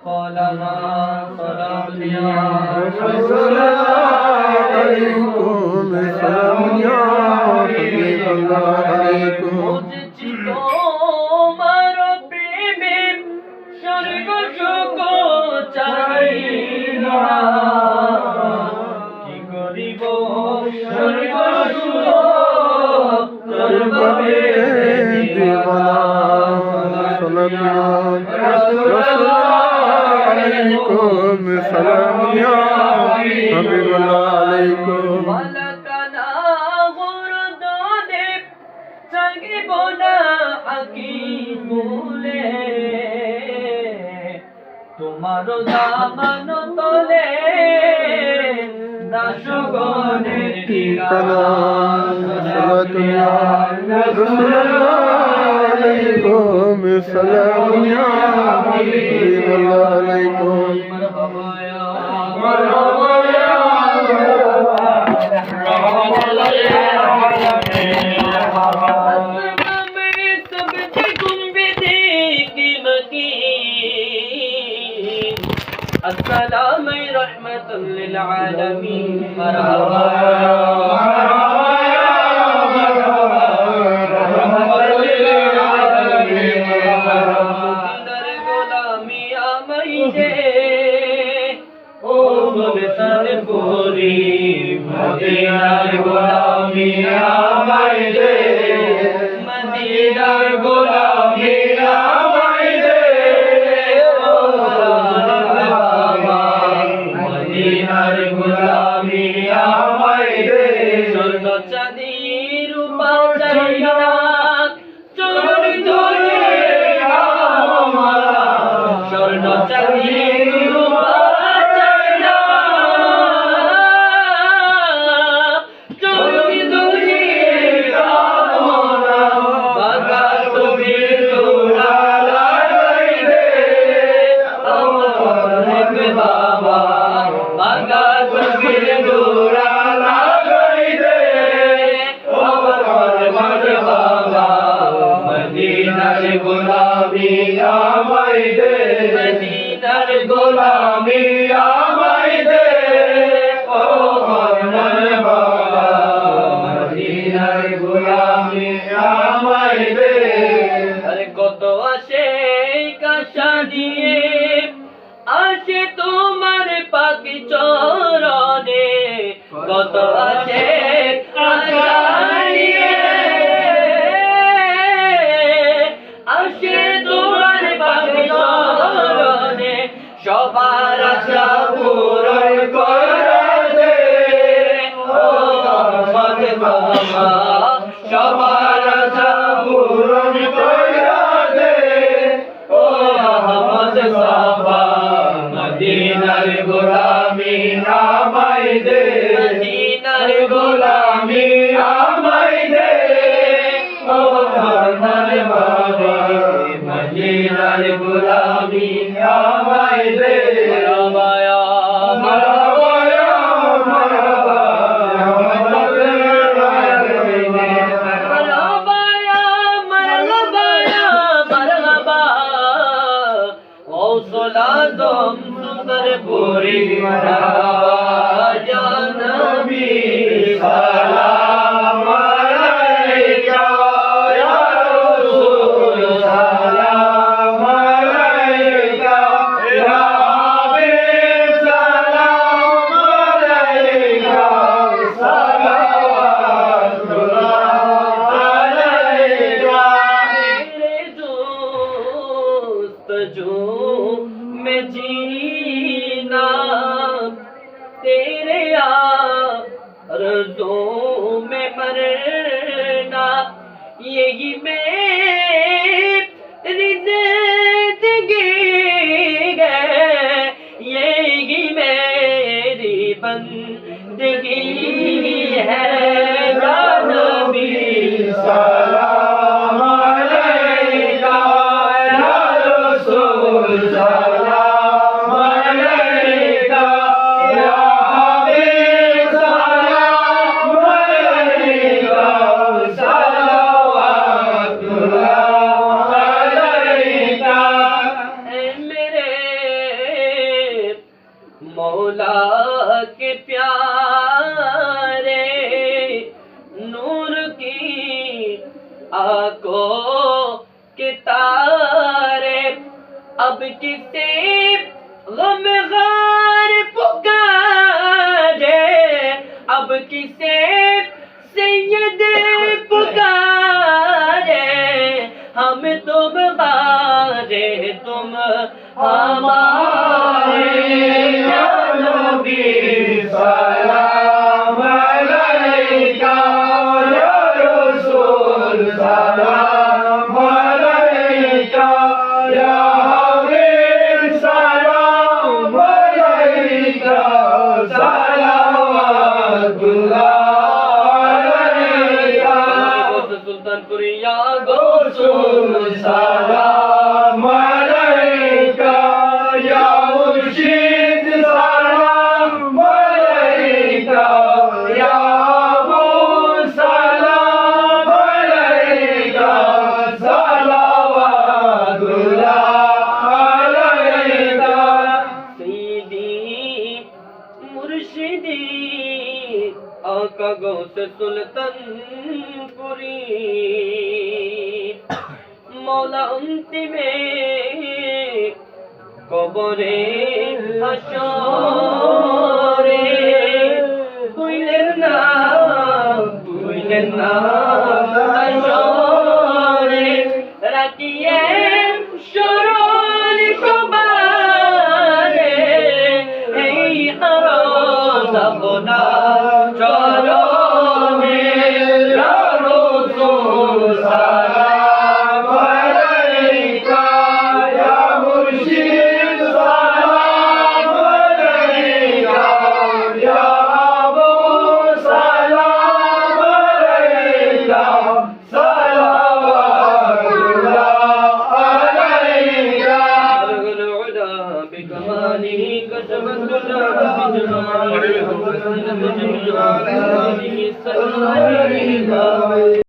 قال ما صلاة يا رسول الله عليكم السلام يا حبيب الله عليكم বুঝছি তোমার প্রেমে স্বর্গ সুখ চাই না কি করিব স্বর্গ সুখ তোর বাবে दीवाना सलाम रसूल अलैकुम सलाम या हबीब अल्लाह अलैकुम মালাকানা গুরদনে জাগিব না আকি বলে তোমার দামান তলে দাসগণের ঠিকানা सलातुल्लाह रसूलुल्लाह अलैकुम सलाम या हबीब अल्लाह अलैकुम मरहबा या मरहबा या السلام رحمة للعالمين مرحبا মদিনার গোলামি আমায় দে মদিনার গোলামি আমায় দে মদিনার গোলামি আমায় দে স্বর্ণ চাঁদি রূপা চাই না চরণ ধরে আমার স্বর্ণ চাঁদি রূপা গোলামি আমায় দে মদিনার গোলামি আমায় দে ও মনের বাবা মদিনার গোলামি আমায় দে আরে কত আসে কাশা দিয়ে আসে তোমার পাখি চরণে কত আসে আশা নিয়ে সবার আশা পূরণ করে দে ও আমার বাবা সবার আশা পূরণ করে দে ও আমার বাবা মদিনার গোলামি আমায় দে মদিনার গোলামি আমায় দে ও আমার বাবা মদিনার গোলামি আমায় দে মারহাবা ইয়া মারহাবা ইয়া মারহাবা মারহাবা গৌসুল আজম সুন্দর পুরি মারহাবা ইয়া নবী সালাম আলাইকা ইয়া রাসূল সালাম আলাইকা ইয়া হাবিব সালাম আলাইকা সালাওয়াতুল্লাহ আলাইকা तेरे जोस्तजू में जीना तेरे आरज़ों में मरना यही मेरी ज़िंदगी है यही मेरी बंदगी है या नबी सलाम अलैका या रसूल सलाम अलैका या हबीब सलाम अलैका सलावत मौला के प्यारे नूर की आंखों के तारे अब किसे गमगार पुकारे अब किसे सैयद पुकारे हम तुम बारे तुम हमारे या नबी सलाम अलैका या रसूल सलाम अलैका या हबीब सलाम अलैका सलावतुल्लाह अलैका सुल्तानपुरी या गौसुल सलाम अलैका या मुर्शिद सलाम अलैका या अबू सलाम अलैका सलावतुल्लाह अलैका सैयदी मुर्शिदी आका गौस सुल्तानपुरी मौला अंतिमे কবরে হাসরে বুঝলেন না হাসরে রাখিয়ে স্মরণ সবারে এই হারাম আপনা চরণে ইয়া রাসূল সালাম আলাইকা ইয়া মুর্শিদ সালাম আলাইকা ইয়া আবু সালাম আলাইকা সালাওয়াতুল্লাহ আলাইকা বলগুল উলা বিকমালিহি কসবতুল্লাহ বিজমালিহি ওয়া বিজমালিহি সাল্লাল্লাহু আলাইহি